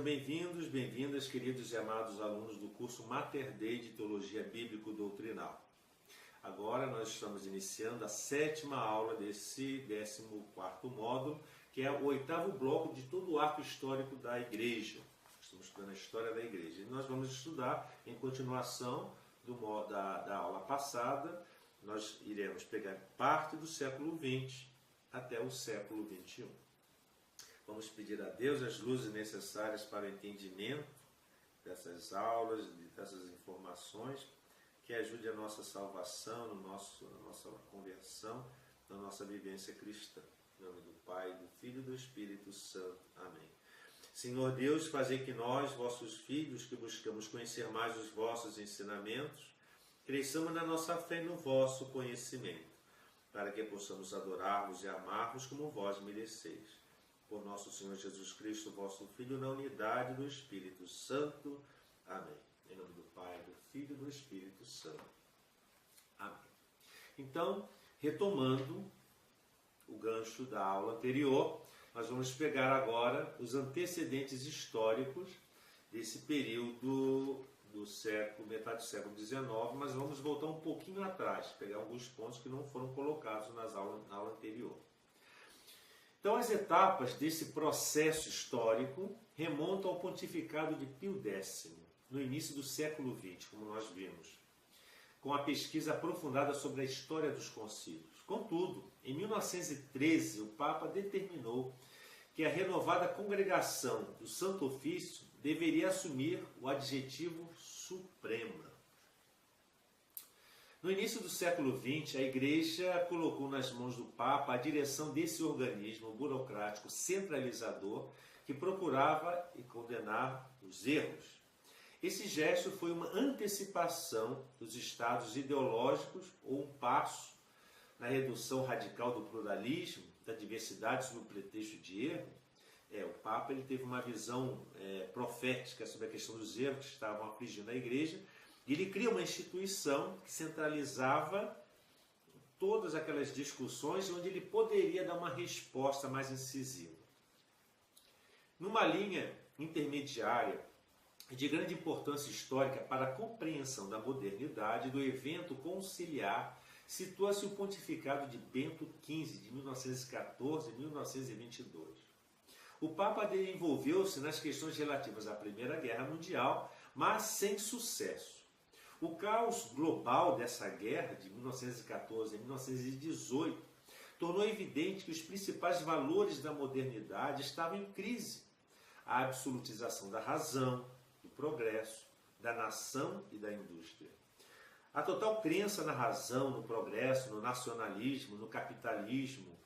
Sejam bem-vindos, bem-vindas, queridos e amados alunos do curso Mater Dei de Teologia Bíblico-Doutrinal. Agora nós estamos iniciando a 7ª aula desse 14º módulo, que é o 8º bloco de todo o arco histórico da Igreja. Estamos estudando a história da Igreja. E nós vamos estudar, em continuação da aula passada, nós iremos pegar parte do século XX até o século XXI. Vamos pedir a Deus as luzes necessárias para o entendimento dessas aulas, dessas informações, que ajude a nossa salvação, na nossa conversão, na nossa vivência cristã. Em nome do Pai, do Filho e do Espírito Santo. Amém. Senhor Deus, fazei que nós, vossos filhos, que buscamos conhecer mais os vossos ensinamentos, cresçamos na nossa fé e no vosso conhecimento, para que possamos adorar-vos e amar-vos como vós mereceis. Por nosso Senhor Jesus Cristo, vosso Filho, na unidade do Espírito Santo. Amém. Em nome do Pai, do Filho e do Espírito Santo. Amém. Então, retomando o gancho da aula anterior, nós vamos pegar agora os antecedentes históricos desse período do século, metade do século XIX, mas vamos voltar um pouquinho atrás, pegar alguns pontos que não foram colocados na aula anterior. Então, as etapas desse processo histórico remontam ao pontificado de Pio X, no início do século XX, como nós vimos, com a pesquisa aprofundada sobre a história dos concílios. Contudo, em 1913, o Papa determinou que a renovada congregação do Santo Ofício deveria assumir o adjetivo Suprema. No início do século XX, a Igreja colocou nas mãos do Papa a direção desse organismo burocrático centralizador que procurava e condenar os erros. Esse gesto foi uma antecipação dos estados ideológicos ou um passo na redução radical do pluralismo, da diversidade sob o pretexto de erro. O Papa ele teve uma visão profética sobre a questão dos erros que estavam afligindo a Igreja. Ele cria uma instituição que centralizava todas aquelas discussões onde ele poderia dar uma resposta mais incisiva. Numa linha intermediária de grande importância histórica para a compreensão da modernidade do evento conciliar, situa-se o pontificado de Bento XV, de 1914 a 1922. O Papa envolveu-se nas questões relativas à Primeira Guerra Mundial, mas sem sucesso. O caos global dessa guerra, de 1914 a 1918, tornou evidente que os principais valores da modernidade estavam em crise. A absolutização da razão, do progresso, da nação e da indústria. A total crença na razão, no progresso, no nacionalismo, no capitalismo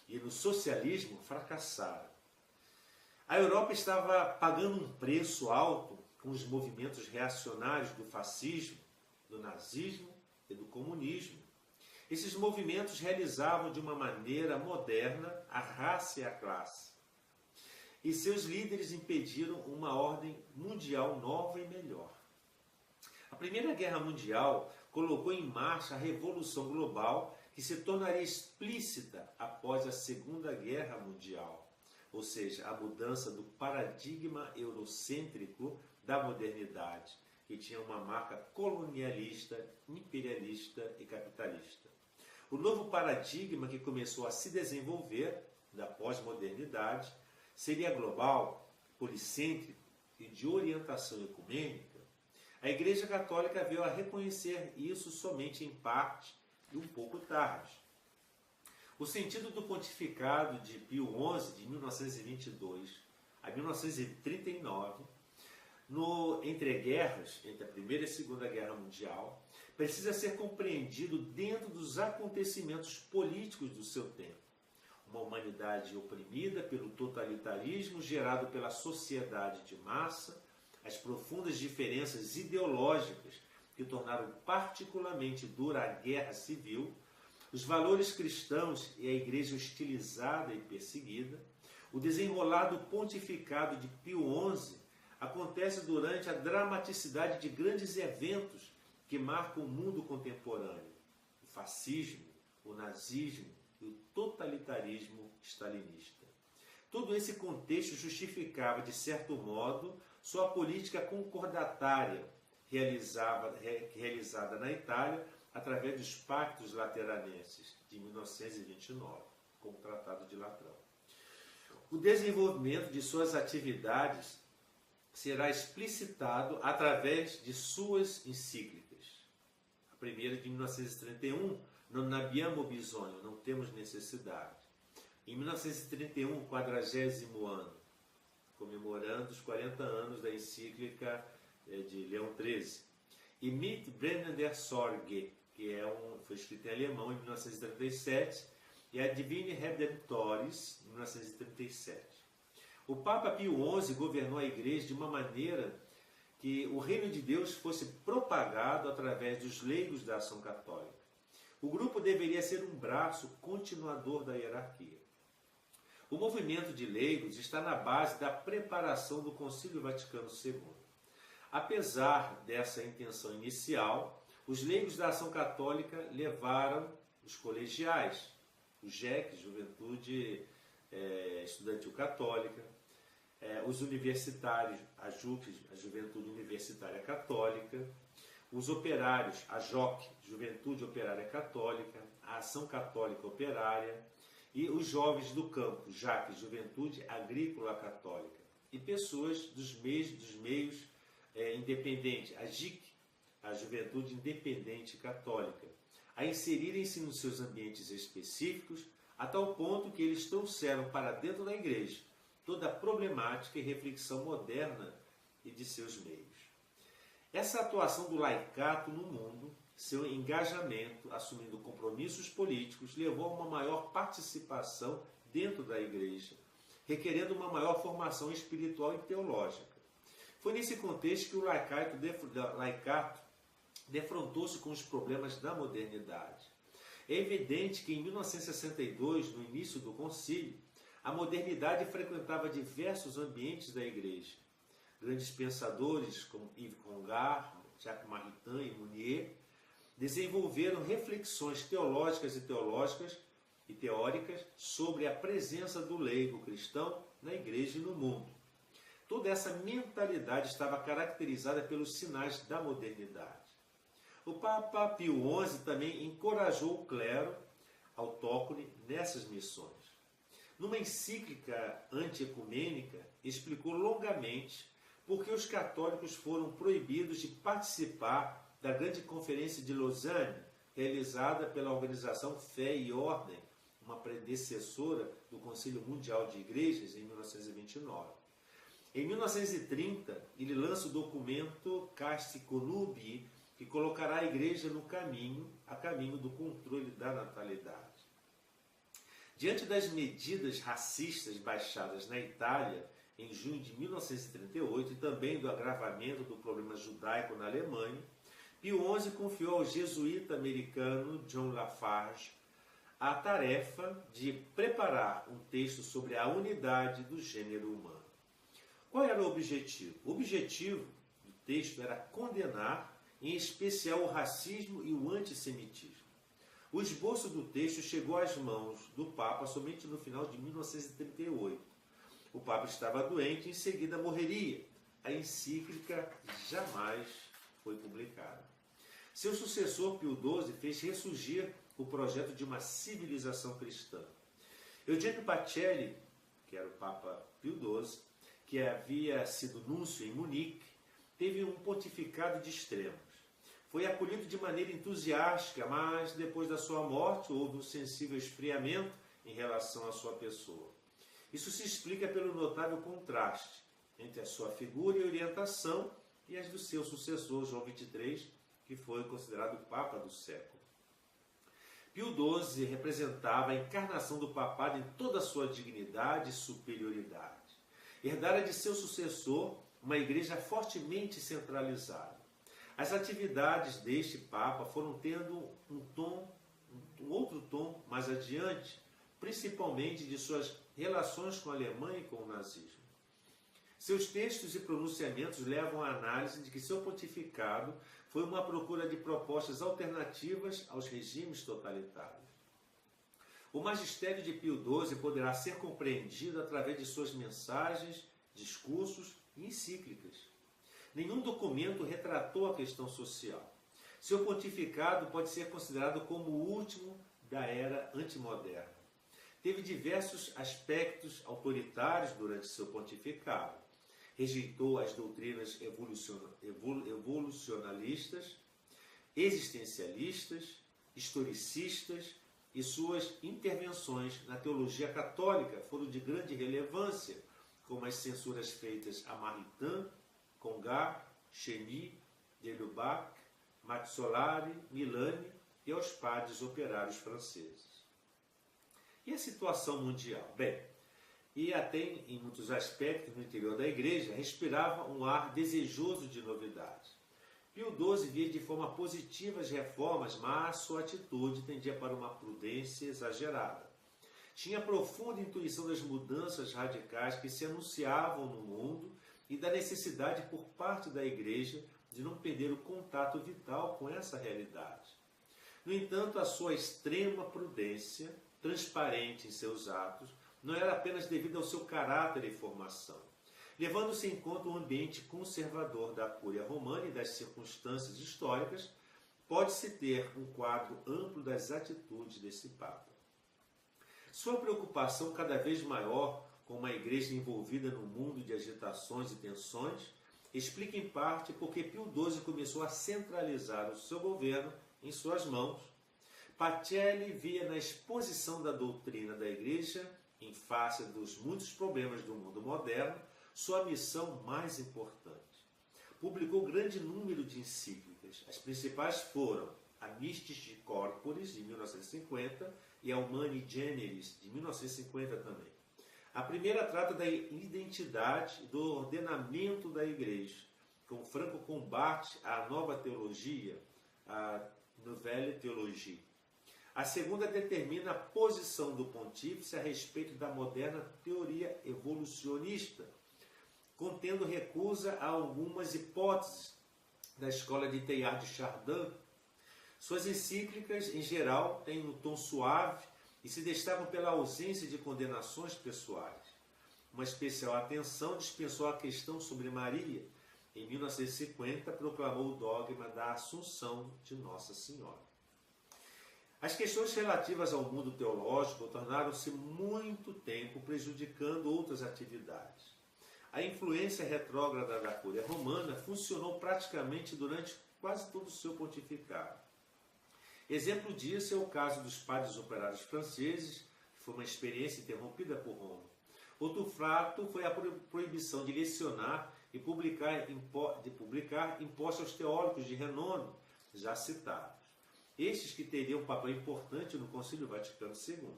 e no socialismo fracassaram. A Europa estava pagando um preço alto com os movimentos reacionários do fascismo, do nazismo e do comunismo. Esses movimentos realizavam de uma maneira moderna a raça e a classe. E seus líderes impediram uma ordem mundial nova e melhor. A Primeira Guerra Mundial colocou em marcha a Revolução Global, que se tornaria explícita após a Segunda Guerra Mundial, ou seja, a mudança do paradigma eurocêntrico da modernidade, que tinha uma marca colonialista, imperialista e capitalista. O novo paradigma que começou a se desenvolver da pós-modernidade seria global, policêntrico e de orientação ecumênica. A Igreja Católica veio a reconhecer isso somente em parte e um pouco tarde. O sentido do pontificado de Pio XI, de 1922 a 1939, no entreguerras, entre a Primeira e a Segunda Guerra Mundial, precisa ser compreendido dentro dos acontecimentos políticos do seu tempo. Uma humanidade oprimida pelo totalitarismo gerado pela sociedade de massa, as profundas diferenças ideológicas que tornaram particularmente dura a guerra civil, os valores cristãos e a Igreja hostilizada e perseguida, o desenrolar do pontificado de Pio XI acontece durante a dramaticidade de grandes eventos que marcam o mundo contemporâneo: o fascismo, o nazismo e o totalitarismo stalinista. Todo esse contexto justificava, de certo modo, sua política concordatária, realizada na Itália através dos Pactos Lateranenses de 1929, como o Tratado de Latrão. O desenvolvimento de suas atividades será explicitado através de suas encíclicas. A primeira de 1931, Non abbiamo bisogno, não temos necessidade. Em 1931, 40º ano, comemorando os 40 anos da encíclica de Leão XIII. E Mit brennender Sorge, que foi escrito em alemão em 1937, e a Divine Redemptoris, em 1937. O Papa Pio XI governou a Igreja de uma maneira que o reino de Deus fosse propagado através dos leigos da ação católica. O grupo deveria ser um braço continuador da hierarquia. O movimento de leigos está na base da preparação do Concílio Vaticano II. Apesar dessa intenção inicial, os leigos da ação católica levaram os colegiais, o JEC, Juventude Estudantil Católica, os universitários, a JUC, a Juventude Universitária Católica, os operários, a JOC, Juventude Operária Católica, a Ação Católica Operária, e os jovens do campo, JAC, Juventude Agrícola Católica, e pessoas dos meios independentes, a JIC, a Juventude Independente Católica, a inserirem-se nos seus ambientes específicos, a tal ponto que eles trouxeram para dentro da Igreja toda a problemática e reflexão moderna e de seus meios. Essa atuação do laicato no mundo, seu engajamento, assumindo compromissos políticos, levou a uma maior participação dentro da Igreja, requerendo uma maior formação espiritual e teológica. Foi nesse contexto que o laicato defrontou-se com os problemas da modernidade. É evidente que em 1962, no início do concílio, a modernidade frequentava diversos ambientes da Igreja. Grandes pensadores como Yves Congar, Jacques Maritain e Mounier desenvolveram reflexões teológicas e teóricas sobre a presença do leigo cristão na Igreja e no mundo. Toda essa mentalidade estava caracterizada pelos sinais da modernidade. O Papa Pio XI também encorajou o clero autóctone nessas missões. Numa encíclica antiecumênica, explicou longamente por que os católicos foram proibidos de participar da Grande Conferência de Lausanne, realizada pela organização Fé e Ordem, uma predecessora do Concílio Mundial de Igrejas, em 1929. Em 1930, ele lança o documento Casti Connubii, que colocará a Igreja a caminho do controle da natalidade. Diante das medidas racistas baixadas na Itália em junho de 1938 e também do agravamento do problema judaico na Alemanha, Pio XI confiou ao jesuíta americano John Lafarge a tarefa de preparar um texto sobre a unidade do gênero humano. Qual era o objetivo? O objetivo do texto era condenar, em especial, o racismo e o antissemitismo. O esboço do texto chegou às mãos do Papa somente no final de 1938. O Papa estava doente e em seguida morreria. A encíclica jamais foi publicada. Seu sucessor, Pio XII, fez ressurgir o projeto de uma civilização cristã. Eugênio Pacelli, que era o Papa Pio XII, que havia sido núncio em Munique, teve um pontificado de extremos. Foi acolhido de maneira entusiástica, mas depois da sua morte houve um sensível esfriamento em relação à sua pessoa. Isso se explica pelo notável contraste entre a sua figura e orientação e as do seu sucessor, João XXIII, que foi considerado o Papa do século. Pio XII representava a encarnação do papado em toda a sua dignidade e superioridade. Herdara de seu sucessor uma igreja fortemente centralizada. As atividades deste Papa foram tendo um outro tom mais adiante, principalmente de suas relações com a Alemanha e com o nazismo. Seus textos e pronunciamentos levam à análise de que seu pontificado foi uma procura de propostas alternativas aos regimes totalitários. O magistério de Pio XII poderá ser compreendido através de suas mensagens, discursos e encíclicas. Nenhum documento retratou a questão social. Seu pontificado pode ser considerado como o último da era antimoderna. Teve diversos aspectos autoritários durante seu pontificado. Rejeitou as doutrinas evolucionalistas, existencialistas, historicistas e suas intervenções na teologia católica foram de grande relevância, como as censuras feitas a Maritain, Congar, Cheny, Delubac, Max Solari, Milani e aos padres operários franceses. E a situação mundial? Bem, e até em muitos aspectos no interior da igreja respirava um ar desejoso de novidades. Pio XII via de forma positiva as reformas, mas sua atitude tendia para uma prudência exagerada. Tinha profunda intuição das mudanças radicais que se anunciavam no mundo e da necessidade por parte da igreja de não perder o contato vital com essa realidade. No entanto, a sua extrema prudência, transparente em seus atos, não era apenas devido ao seu caráter e formação. Levando-se em conta o ambiente conservador da Cúria Romana e das circunstâncias históricas, pode-se ter um quadro amplo das atitudes desse Papa. Sua preocupação cada vez maior com uma igreja envolvida no mundo de agitações e tensões explica em parte porque Pio XII começou a centralizar o seu governo em suas mãos. Pacelli via na exposição da doutrina da igreja, em face dos muitos problemas do mundo moderno, sua missão mais importante. Publicou grande número de encíclicas. As principais foram a Mystici Corporis, de 1950, e a Humani Generis, de 1950 também. A primeira trata da identidade e do ordenamento da igreja, com franco combate à nova teologia, a Nouvelle Théologie. A segunda determina a posição do pontífice a respeito da moderna teoria evolucionista, contendo recusa a algumas hipóteses da escola de Teilhard de Chardin. Suas encíclicas, em geral, têm um tom suave e se destacam pela ausência de condenações pessoais. Uma especial atenção dispensou a questão sobre Maria. Em 1950, proclamou o dogma da Assunção de Nossa Senhora. As questões relativas ao mundo teológico tornaram-se muito tempo prejudicando outras atividades. A influência retrógrada da Cúria Romana funcionou praticamente durante quase todo o seu pontificado. Exemplo disso é o caso dos padres operários franceses, que foi uma experiência interrompida por Roma. Outro fato foi a proibição de lecionar e publicar impostos aos teólogos de renome, já citados. Estes que teriam um papel importante no Concílio Vaticano II.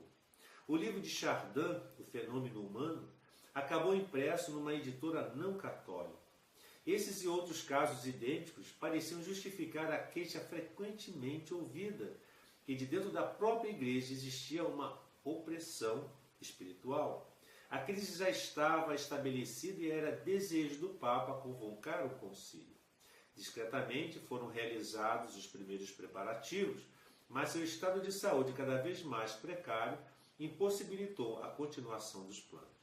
O livro de Chardin, O Fenômeno Humano, acabou impresso numa editora não católica. Esses e outros casos idênticos pareciam justificar a queixa frequentemente ouvida, que de dentro da própria igreja existia uma opressão espiritual. A crise já estava estabelecida e era desejo do Papa convocar o concílio. Discretamente foram realizados os primeiros preparativos, mas seu estado de saúde cada vez mais precário impossibilitou a continuação dos planos.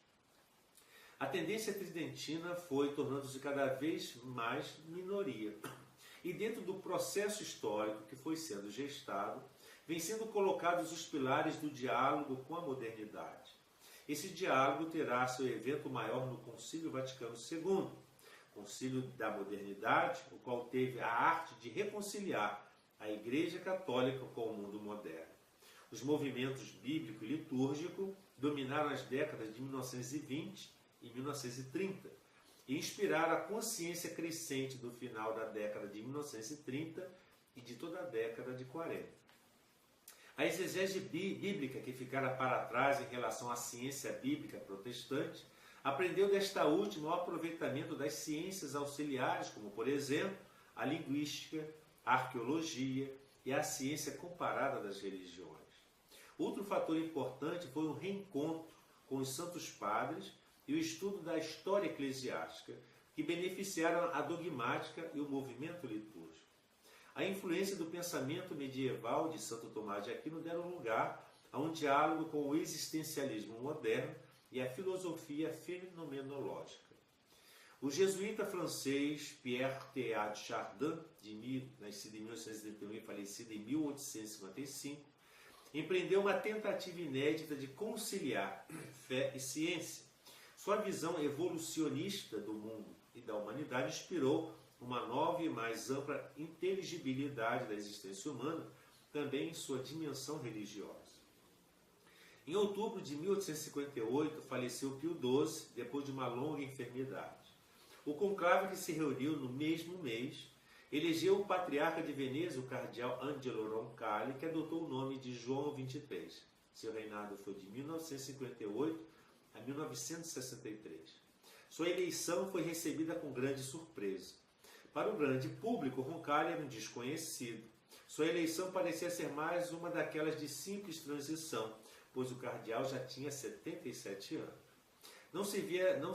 A tendência tridentina foi tornando-se cada vez mais minoria. E dentro do processo histórico que foi sendo gestado, vêm sendo colocados os pilares do diálogo com a modernidade. Esse diálogo terá seu evento maior no Concílio Vaticano II, Concílio da Modernidade, o qual teve a arte de reconciliar a Igreja Católica com o mundo moderno. Os movimentos bíblico e litúrgico dominaram as décadas de 1920 e 1930 e inspiraram a consciência crescente do final da década de 1930 e de toda a década de 40. A exegese bíblica que ficara para trás em relação à ciência bíblica protestante aprendeu desta última o aproveitamento das ciências auxiliares, como, por exemplo, a linguística, a arqueologia e a ciência comparada das religiões. Outro fator importante foi o reencontro com os santos padres e o estudo da história eclesiástica, que beneficiaram a dogmática e o movimento litúrgico. A influência do pensamento medieval de Santo Tomás de Aquino deram lugar a a um diálogo com o existencialismo moderno e a filosofia fenomenológica. O jesuíta francês Pierre Teilhard de Chardin, nascido em 1831 e falecido em 1855, empreendeu uma tentativa inédita de conciliar fé e ciência. Sua visão evolucionista do mundo e da humanidade inspirou uma nova e mais ampla inteligibilidade da existência humana, também em sua dimensão religiosa. Em outubro de 1858, faleceu Pio XII, depois de uma longa enfermidade. O conclave, que se reuniu no mesmo mês, elegeu o patriarca de Veneza, o cardeal Angelo Roncalli, que adotou o nome de João XXIII. Seu reinado foi de 1958 a 1963. Sua eleição foi recebida com grande surpresa. Para o grande público, Roncalli era um desconhecido. Sua eleição parecia ser mais uma daquelas de simples transição, pois o cardeal já tinha 77 anos. Não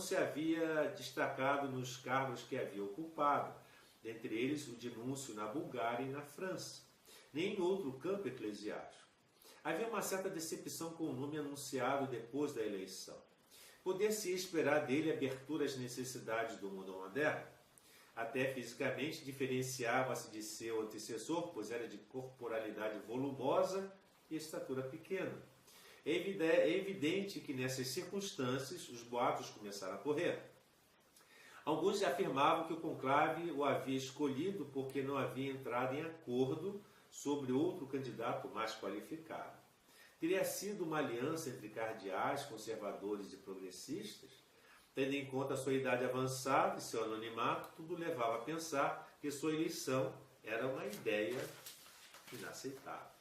se havia destacado nos cargos que havia ocupado, dentre eles o de núncio na Bulgária e na França, nem em outro campo eclesiástico. Havia uma certa decepção com o nome anunciado depois da eleição. Poder-se esperar dele abertura às necessidades do mundo moderno? Até fisicamente diferenciava-se de seu antecessor, pois era de corporalidade volumosa e estatura pequena. É evidente que nessas circunstâncias os boatos começaram a correr. Alguns afirmavam que o conclave o havia escolhido porque não havia entrado em acordo sobre outro candidato mais qualificado. Teria sido uma aliança entre cardeais, conservadores e progressistas? Tendo em conta a sua idade avançada e seu anonimato, tudo levava a pensar que sua eleição era uma ideia inaceitável.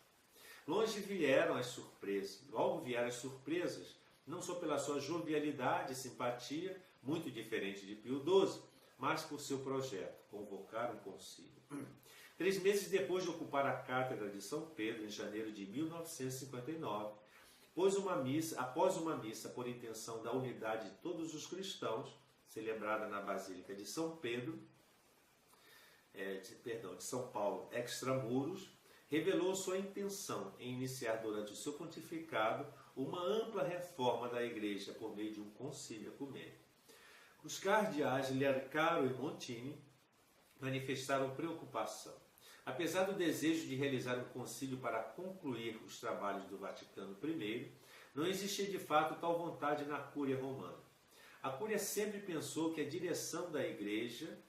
Logo vieram as surpresas, não só pela sua jovialidade e simpatia, muito diferente de Pio XII, mas por seu projeto, convocar um concílio. 3 meses depois de ocupar a cátedra de São Pedro, em janeiro de 1959, após uma missa por intenção da unidade de todos os cristãos, celebrada na Basílica de São Pedro, de São Paulo, extramuros, revelou sua intenção em iniciar durante o seu pontificado uma ampla reforma da Igreja por meio de um concílio ecumênico. Os cardeais Lercaro e Montini manifestaram preocupação. Apesar do desejo de realizar um concílio para concluir os trabalhos do Vaticano I, não existia de fato tal vontade na Cúria Romana. A Cúria sempre pensou que a direção da Igreja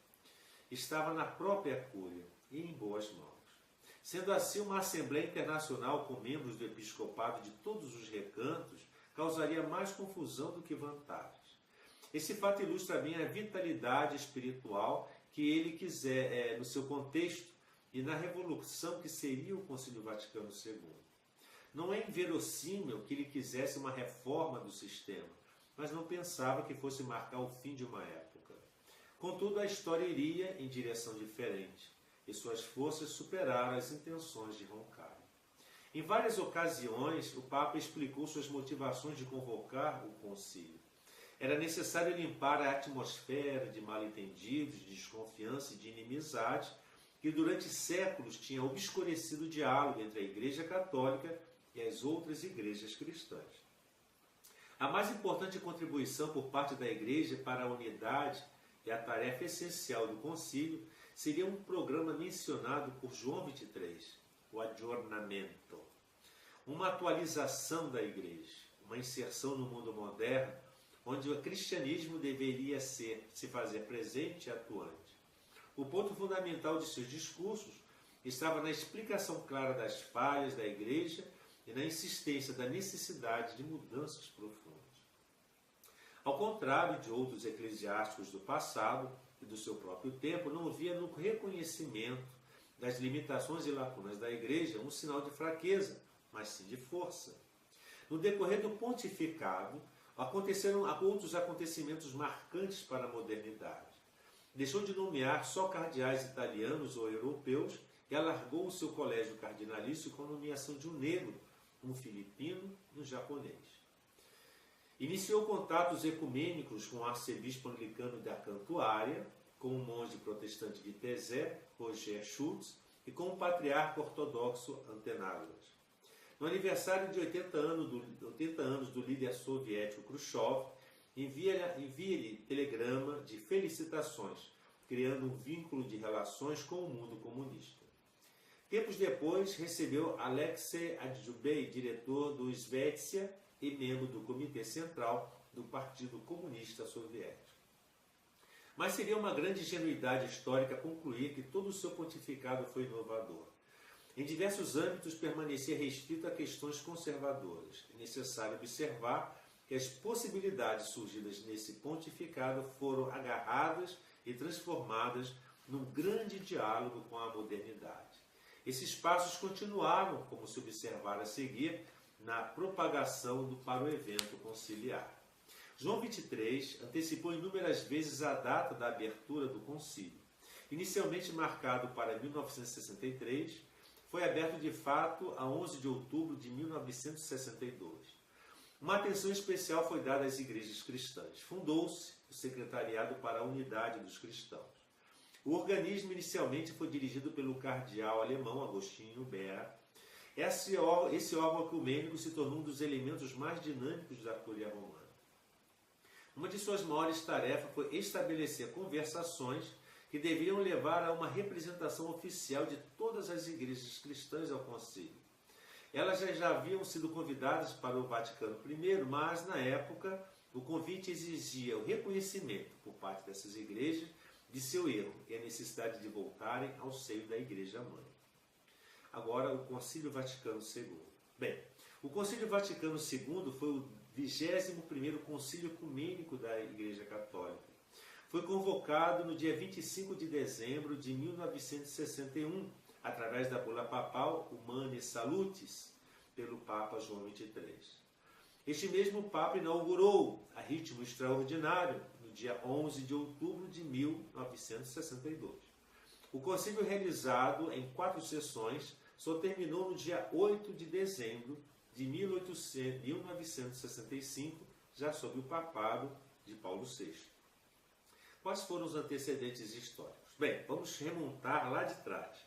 estava na própria Cúria e em boas mãos. Sendo assim, uma Assembleia Internacional com membros do Episcopado de todos os recantos causaria mais confusão do que vantagens. Esse fato ilustra bem a vitalidade espiritual que ele quiser no seu contexto e na revolução que seria o Concílio Vaticano II. Não é inverossímil que ele quisesse uma reforma do sistema, mas não pensava que fosse marcar o fim de uma época. Contudo, a história iria em direção diferente, e suas forças superaram as intenções de Roncalli. Em várias ocasiões, o Papa explicou suas motivações de convocar o concílio. Era necessário limpar a atmosfera de mal-entendidos, de desconfiança e de inimizade que durante séculos tinha obscurecido o diálogo entre a Igreja Católica e as outras igrejas cristãs. A mais importante contribuição por parte da Igreja para a unidade e a tarefa essencial do concílio seria um programa mencionado por João XXIII, o Aggiornamento. Uma atualização da Igreja, uma inserção no mundo moderno, onde o cristianismo deveria se fazer presente e atuante. O ponto fundamental de seus discursos estava na explicação clara das falhas da Igreja e na insistência da necessidade de mudanças profundas. Ao contrário de outros eclesiásticos do passado e do seu próprio tempo, não havia no reconhecimento das limitações e lacunas da Igreja um sinal de fraqueza, mas sim de força. No decorrer do pontificado, aconteceram outros acontecimentos marcantes para a modernidade. Deixou de nomear só cardeais italianos ou europeus e alargou o seu colégio cardinalício com a nomeação de um negro, um filipino e um japonês. Iniciou contatos ecumênicos com o arcebispo anglicano da Cantuária, com o monge protestante de Thésée, Roger Schultz, e com o patriarca ortodoxo Antenágoras. No aniversário de 80 anos do líder soviético Khrushchev, envia-lhe telegrama de felicitações, criando um vínculo de relações com o mundo comunista. Tempos depois, recebeu Alexei Adjubey, diretor do Svetsia e membro do Comitê Central do Partido Comunista Soviético. Mas seria uma grande ingenuidade histórica concluir que todo o seu pontificado foi inovador. Em diversos âmbitos permanecia restrito a questões conservadoras. É necessário observar que as possibilidades surgidas nesse pontificado foram agarradas e transformadas num grande diálogo com a modernidade. Esses passos continuaram, como se observar a seguir, na propagação para o evento conciliar. João XXIII antecipou inúmeras vezes a data da abertura do concílio. Inicialmente marcado para 1963, foi aberto de fato a 11 de outubro de 1962. Uma atenção especial foi dada às igrejas cristãs. Fundou-se o Secretariado para a Unidade dos Cristãos. O organismo inicialmente foi dirigido pelo cardeal alemão Agostinho Bera. Esse órgão ecumênico se tornou um dos elementos mais dinâmicos da Curia Romana. Uma de suas maiores tarefas foi estabelecer conversações que deveriam levar a uma representação oficial de todas as igrejas cristãs ao concílio. Elas já haviam sido convidadas para o Vaticano I, mas, na época, o convite exigia o reconhecimento, por parte dessas igrejas, de seu erro e a necessidade de voltarem ao seio da Igreja-mãe. Agora, o Concílio Vaticano II. Bem, o Concílio Vaticano II foi o 21º Concílio Ecumênico da Igreja Católica. Foi convocado no dia 25 de dezembro de 1961, através da bula papal Humanae Salutis, pelo Papa João XXIII. Este mesmo Papa inaugurou, a ritmo extraordinário, no dia 11 de outubro de 1962. O concílio, realizado em 4 sessões, só terminou no dia 8 de dezembro de 1965, já sob o papado de Paulo VI. Quais foram os antecedentes históricos? Bem, vamos remontar lá de trás.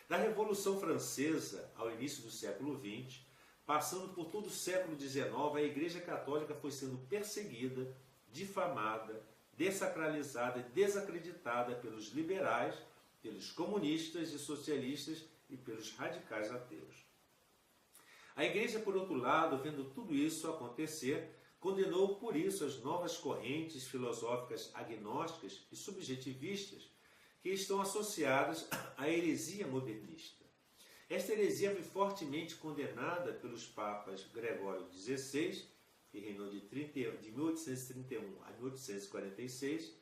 Da Revolução Francesa ao início do século XX, passando por todo o século XIX, a Igreja Católica foi sendo perseguida, difamada, dessacralizada e desacreditada pelos liberais, pelos comunistas e socialistas e pelos radicais ateus. A Igreja, por outro lado, vendo tudo isso acontecer, condenou por isso as novas correntes filosóficas agnósticas e subjetivistas que estão associadas à heresia modernista. Esta heresia foi fortemente condenada pelos papas Gregório XVI, que reinou de 1831 a 1846,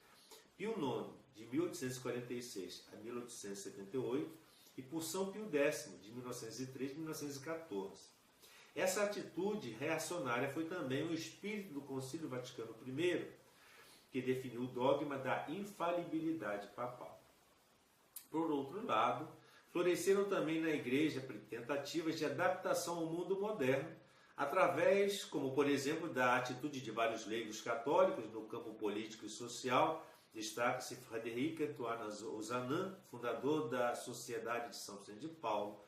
Pio IX, de 1846 a 1878, e por São Pio X, de 1903 a 1914. Essa atitude reacionária foi também o espírito do Concílio Vaticano I, que definiu o dogma da infalibilidade papal. Por outro lado, floresceram também na Igreja tentativas de adaptação ao mundo moderno, através, como por exemplo, da atitude de vários leigos católicos no campo político e social. Destaca-se Frederic Antoine Ozanam, fundador da Sociedade de São Vicente de Paulo,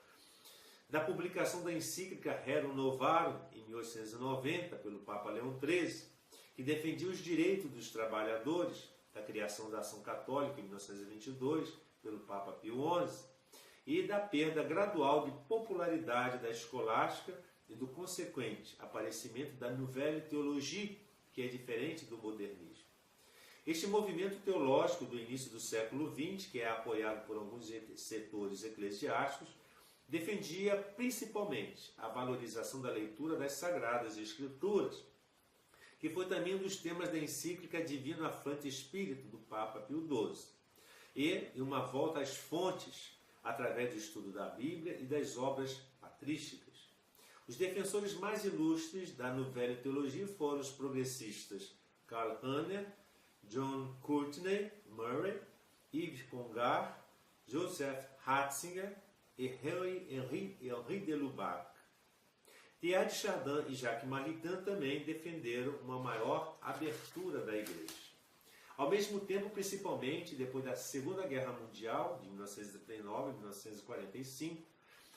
da publicação da encíclica Rerum Novarum, em 1890, pelo Papa Leão XIII, que defendia os direitos dos trabalhadores, da criação da Ação Católica, em 1922, pelo Papa Pio XI, e da perda gradual de popularidade da escolástica e do consequente aparecimento da Nouvelle Théologie, que é diferente do modernismo. Este movimento teológico do início do século XX, que é apoiado por alguns setores eclesiásticos, defendia principalmente a valorização da leitura das Sagradas Escrituras, que foi também um dos temas da encíclica Divino Afflante Spiritu do Papa Pio XII, e uma volta às fontes através do estudo da Bíblia e das obras patrísticas. Os defensores mais ilustres da Nouvelle Théologie foram os progressistas Karl Rahner, John Courtney Murray, Yves Congar, Joseph Ratzinger e Henri de Lubac. Teilhard de Chardin e Jacques Maritain também defenderam uma maior abertura da Igreja. Ao mesmo tempo, principalmente depois da Segunda Guerra Mundial, de 1939 a 1945,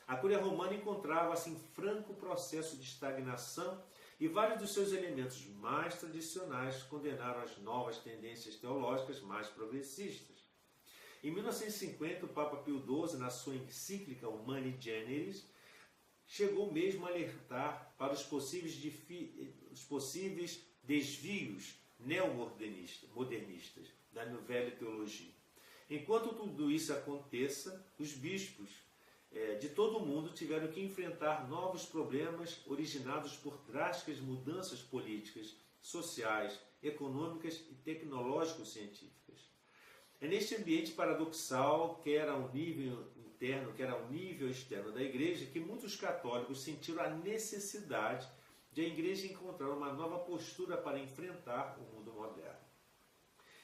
A Cúria Romana encontrava-se em franco processo de estagnação e vários dos seus elementos mais tradicionais condenaram as novas tendências teológicas mais progressistas. Em 1950, o Papa Pio XII, na sua encíclica Humani Generis, chegou mesmo a alertar para os possíveis desvios neomodernistas da Nouvelle Teologia. Enquanto tudo isso aconteça, os bispos de todo o mundo tiveram que enfrentar novos problemas originados por drásticas mudanças políticas, sociais, econômicas e tecnológico-científicas. É neste ambiente paradoxal, quer ao nível interno, quer ao nível externo da Igreja, que muitos católicos sentiram a necessidade de a Igreja encontrar uma nova postura para enfrentar o mundo moderno.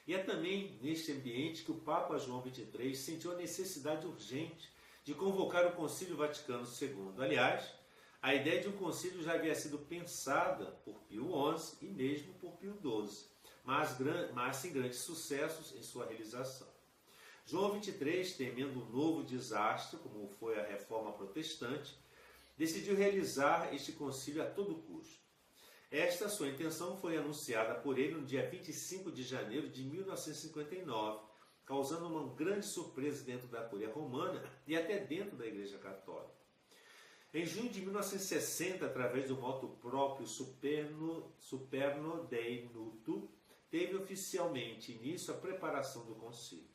E é também neste ambiente que o Papa João XXIII sentiu a necessidade urgente de convocar o Concílio Vaticano II. Aliás, a ideia de um concílio já havia sido pensada por Pio XI e mesmo por Pio XII, mas sem grandes sucessos em sua realização. João XXIII, temendo um novo desastre, como foi a Reforma Protestante, decidiu realizar este concílio a todo custo. Esta sua intenção foi anunciada por ele no dia 25 de janeiro de 1959, causando uma grande surpresa dentro da Cúria Romana e até dentro da Igreja Católica. Em junho de 1960, através do motu próprio Superno Dei Nutu, teve oficialmente início a preparação do concílio.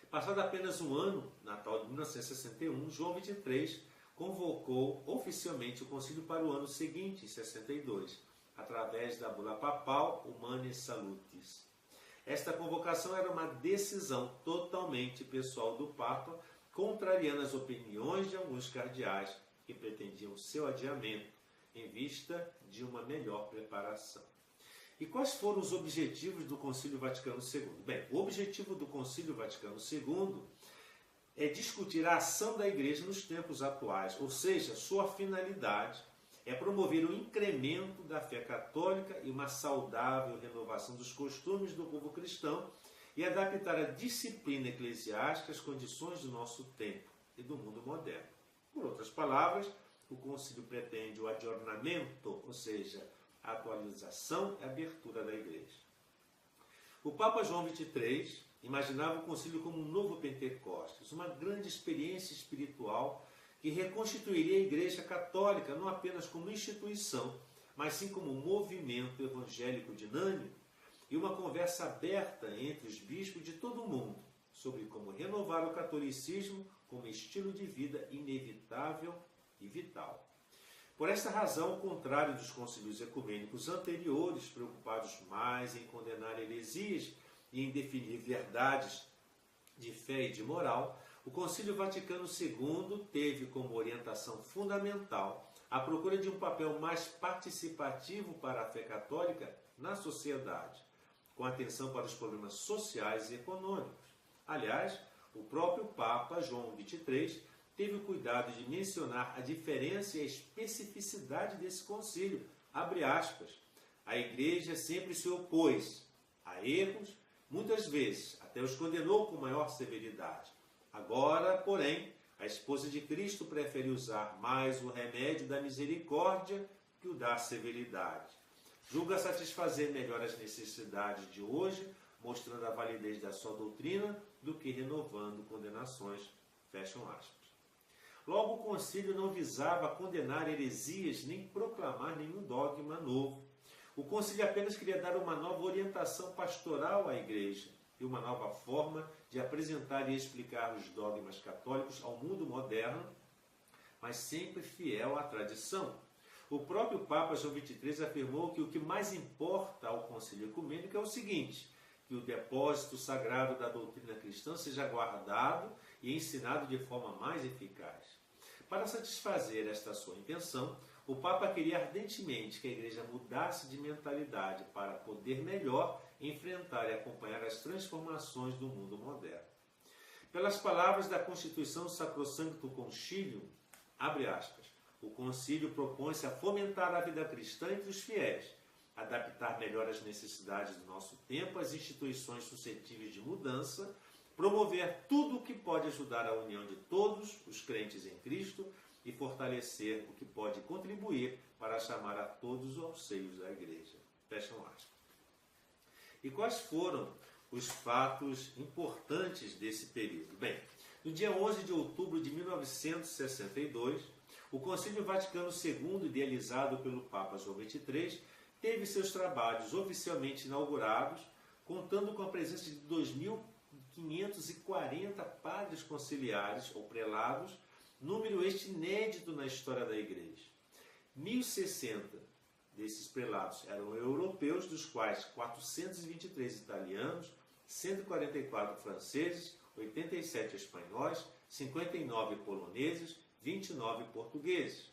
Passado apenas um ano, Natal de 1961, João XXIII convocou oficialmente o concílio para o ano seguinte, em 62, através da bula papal Humani Salutis. Esta convocação era uma decisão totalmente pessoal do Papa, contrariando as opiniões de alguns cardeais que pretendiam seu adiamento, em vista de uma melhor preparação. E quais foram os objetivos do Concílio Vaticano II? Bem, o objetivo do Concílio Vaticano II é discutir a ação da Igreja nos tempos atuais, ou seja, sua finalidade é promover o incremento da fé católica e uma saudável renovação dos costumes do povo cristão e adaptar a disciplina eclesiástica às condições do nosso tempo e do mundo moderno. Por outras palavras, o concílio pretende o adornamento, ou seja, a atualização e abertura da Igreja. O Papa João XXIII imaginava o concílio como um novo Pentecostes, uma grande experiência espiritual que reconstituiria a Igreja Católica não apenas como instituição, mas sim como um movimento evangélico dinâmico e uma conversa aberta entre os bispos de todo o mundo sobre como renovar o catolicismo como estilo de vida inevitável e vital. Por esta razão, ao contrário dos concílios ecumênicos anteriores, preocupados mais em condenar heresias e em definir verdades de fé e de moral, o Concílio Vaticano II teve como orientação fundamental a procura de um papel mais participativo para a fé católica na sociedade, com atenção para os problemas sociais e econômicos. Aliás, o próprio Papa João XXIII teve o cuidado de mencionar a diferença e a especificidade desse concílio. Abre aspas. A Igreja sempre se opôs a erros, muitas vezes até os condenou com maior severidade. Agora, porém, a esposa de Cristo prefere usar mais o remédio da misericórdia que o da severidade. Julga satisfazer melhor as necessidades de hoje, mostrando a validez da sua doutrina, do que renovando condenações. Fecham aspas. Logo, o concílio não visava condenar heresias nem proclamar nenhum dogma novo. O concílio apenas queria dar uma nova orientação pastoral à Igreja e uma nova forma de apresentar e explicar os dogmas católicos ao mundo moderno, mas sempre fiel à tradição. O próprio Papa João XXIII afirmou que o que mais importa ao concílio ecumênico é o seguinte: que o depósito sagrado da doutrina cristã seja guardado e ensinado de forma mais eficaz. Para satisfazer esta sua intenção, o Papa queria ardentemente que a Igreja mudasse de mentalidade para poder melhor enfrentar e acompanhar as transformações do mundo moderno. Pelas palavras da Constituição Sacrosanctum Concilium, abre aspas, o concílio propõe-se a fomentar a vida cristã entre os fiéis, adaptar melhor as necessidades do nosso tempo às instituições suscetíveis de mudança, promover tudo o que pode ajudar a união de todos os crentes em Cristo e fortalecer o que pode contribuir para chamar a todos aos seios da igreja. Fecham aspas. E quais foram os fatos importantes desse período? Bem, no dia 11 de outubro de 1962, o Concílio Vaticano II, idealizado pelo Papa João XXIII, teve seus trabalhos oficialmente inaugurados, contando com a presença de 2.540 padres conciliares ou prelados, número este inédito na história da Igreja. 1.060 desses prelados eram europeus, dos quais 423 italianos, 144 franceses, 87 espanhóis, 59 poloneses, 29 portugueses,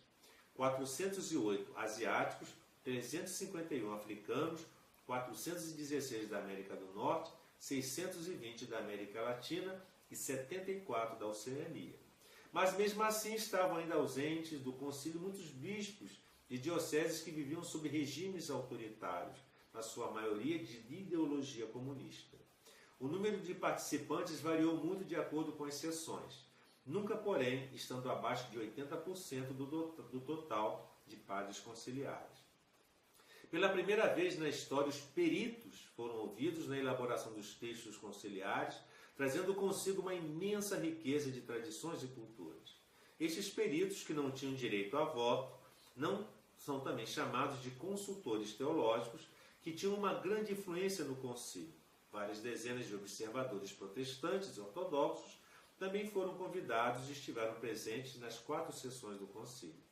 408 asiáticos, 351 africanos, 416 da América do Norte, 620 da América Latina e 74 da Oceania. Mas mesmo assim estavam ainda ausentes do concílio muitos bispos de dioceses que viviam sob regimes autoritários, na sua maioria de ideologia comunista. O número de participantes variou muito de acordo com as sessões, nunca, porém, estando abaixo de 80% do total de padres conciliares. Pela primeira vez na história, os peritos foram ouvidos na elaboração dos textos conciliares, trazendo consigo uma imensa riqueza de tradições e culturas. Estes peritos, que não tinham direito a voto, não são também chamados de consultores teológicos, que tinham uma grande influência no concílio. Várias dezenas de observadores protestantes e ortodoxos também foram convidados e estiveram presentes nas 4 sessões do concílio.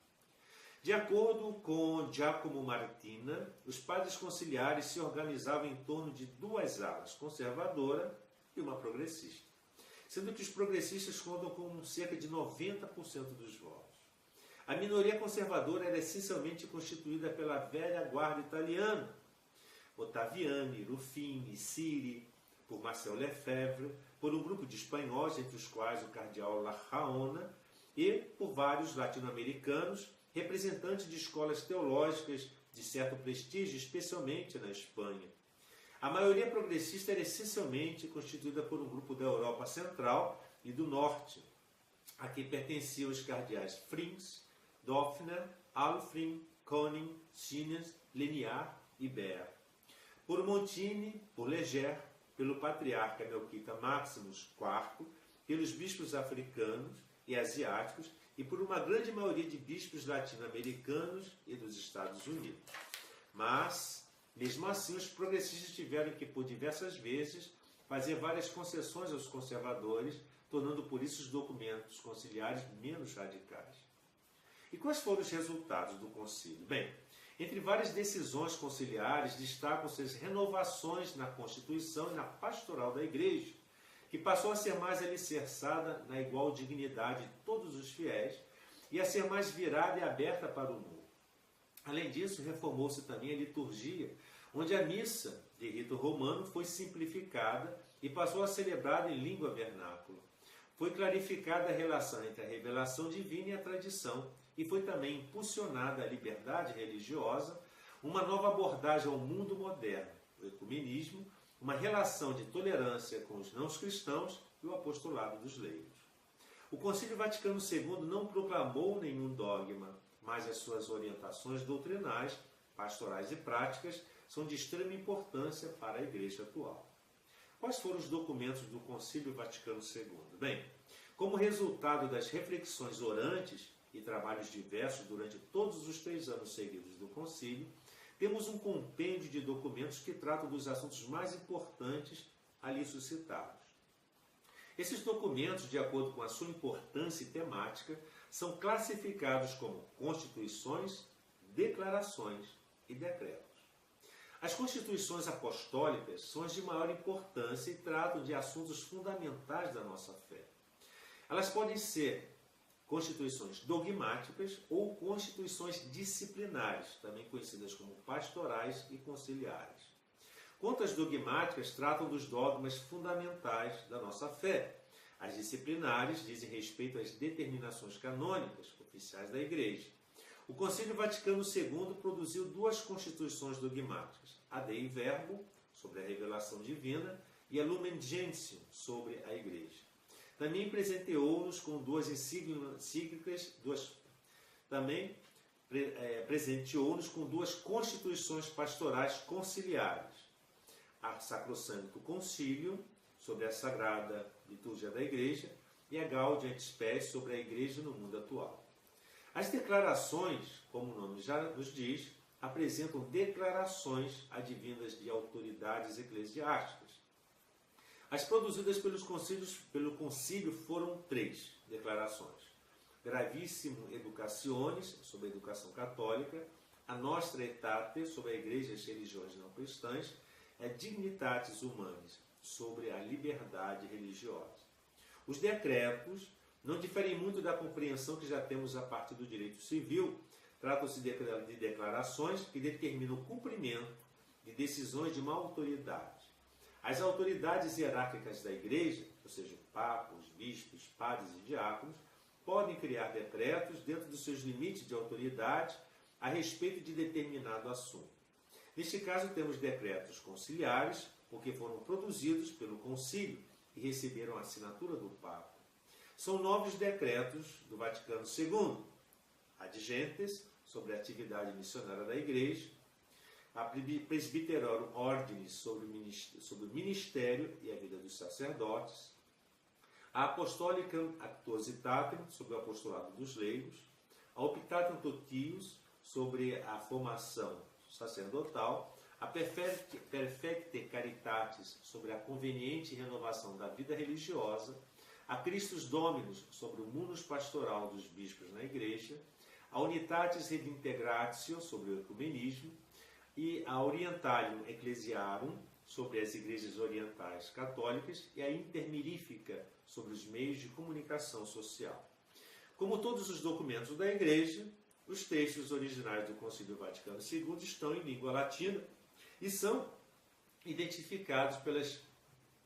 De acordo com Giacomo Martina, os padres conciliares se organizavam em torno de 2 alas, conservadora e uma progressista, sendo que os progressistas contam com cerca de 90% dos votos. A minoria conservadora era essencialmente constituída pela velha guarda italiana, Ottaviani, Ruffini, Siri, por Marcel Lefebvre, por um grupo de espanhóis, entre os quais o cardeal Larraona, e por vários latino-americanos, representantes de escolas teológicas de certo prestígio, especialmente na Espanha. A maioria progressista era essencialmente constituída por um grupo da Europa Central e do Norte, a que pertenciam os cardeais Frings, Doffner, Alfrim, Koning, Siemens, Leniart e Baer. Por Montini, por Leger, pelo patriarca Melquita Maximus IV, pelos bispos africanos e asiáticos e por uma grande maioria de bispos latino-americanos e dos Estados Unidos. Mas, mesmo assim, os progressistas tiveram que, por diversas vezes, fazer várias concessões aos conservadores, tornando por isso os documentos conciliares menos radicais. E quais foram os resultados do concílio? Bem, entre várias decisões conciliares, destacam-se as renovações na Constituição e na pastoral da Igreja, que passou a ser mais alicerçada na igual dignidade de todos os fiéis e a ser mais virada e aberta para o mundo. Além disso, reformou-se também a liturgia, onde a missa de rito romano foi simplificada e passou a ser celebrada em língua vernácula. Foi clarificada a relação entre a revelação divina e a tradição, e foi também impulsionada a liberdade religiosa, uma nova abordagem ao mundo moderno, o ecumenismo, uma relação de tolerância com os não-cristãos e o apostolado dos leigos. O Concílio Vaticano II não proclamou nenhum dogma, mas as suas orientações doutrinais, pastorais e práticas são de extrema importância para a Igreja atual. Quais foram os documentos do Concílio Vaticano II? Bem, como resultado das reflexões orantes e trabalhos diversos durante todos os 3 anos seguidos do concílio, temos um compêndio de documentos que tratam dos assuntos mais importantes ali suscitados. Esses documentos, de acordo com a sua importância e temática, são classificados como constituições, declarações e decretos. As constituições apostólicas são as de maior importância e tratam de assuntos fundamentais da nossa fé. Elas podem ser constituições dogmáticas ou constituições disciplinares, também conhecidas como pastorais e conciliares. Quanto às dogmáticas, tratam dos dogmas fundamentais da nossa fé. As disciplinares dizem respeito às determinações canônicas oficiais da Igreja. O Concílio Vaticano II produziu 2 constituições dogmáticas, a Dei Verbo, sobre a revelação divina, e a Lumen Gentium sobre a Igreja. Também presenteou-nos com duas encíclicas, presenteou-nos com duas constituições pastorais conciliares. A Sacrosanto Concílio, sobre a Sagrada Liturgia da Igreja, e a Gaudium et Spes, sobre a Igreja no mundo atual. As declarações, como o nome já nos diz, apresentam declarações advindas de autoridades eclesiásticas. As produzidas pelo concílio foram 3 declarações. Gravissimo Educationis, sobre a educação católica, a Nostra Aetate, sobre a igreja e as religiões não cristãs, e a Dignitatis Humanis, sobre a liberdade religiosa. Os decretos não diferem muito da compreensão que já temos a partir do direito civil. Tratam-se de declarações que determinam o cumprimento de decisões de uma autoridade. As autoridades hierárquicas da Igreja, ou seja, o Papa, os bispos, padres e diáconos, podem criar decretos dentro dos seus limites de autoridade a respeito de determinado assunto. Neste caso, temos decretos conciliares, porque foram produzidos pelo concílio e receberam a assinatura do Papa. São 9 decretos do Vaticano II, Ad Gentes, sobre a atividade missionária da Igreja, a Presbyterorum Ordinis, sobre o ministério e a vida dos sacerdotes, a Apostolicam Actuositatem, sobre o apostolado dos leigos, a Optatum Totius, sobre a formação sacerdotal, a Perfecte Caritatis, sobre a conveniente renovação da vida religiosa, a Christus Dominus, sobre o munus pastoral dos bispos na Igreja, a Unitatis Redintegratio, sobre o ecumenismo, e a Orientalium Ecclesiarum, sobre as igrejas orientais católicas, e a Intermirifica, sobre os meios de comunicação social. Como todos os documentos da Igreja, os textos originais do Concílio Vaticano II estão em língua latina e são identificados pelas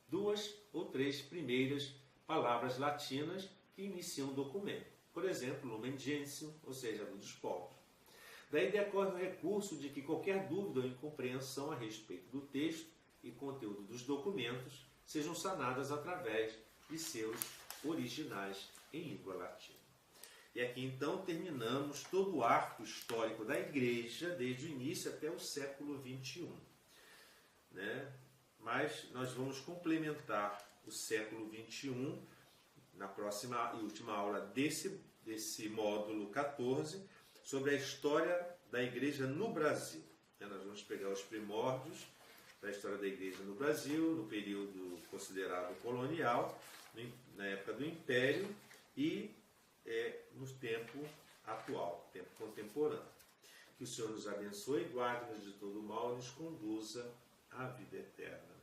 2 ou 3 primeiras palavras latinas que iniciam o documento. Por exemplo, Lumen Gentium, ou seja, a luz dos povos. Daí decorre o recurso de que qualquer dúvida ou incompreensão a respeito do texto e conteúdo dos documentos sejam sanadas através de seus originais em língua latina. E aqui então terminamos todo o arco histórico da Igreja, desde o início até o século XXI. Mas nós vamos complementar o século XXI na próxima e última aula desse módulo 14, sobre a história da Igreja no Brasil. Nós vamos pegar os primórdios da história da Igreja no Brasil, no período considerado colonial, na época do Império e no tempo atual, tempo contemporâneo. Que o Senhor nos abençoe, guarde-nos de todo mal e nos conduza à vida eterna.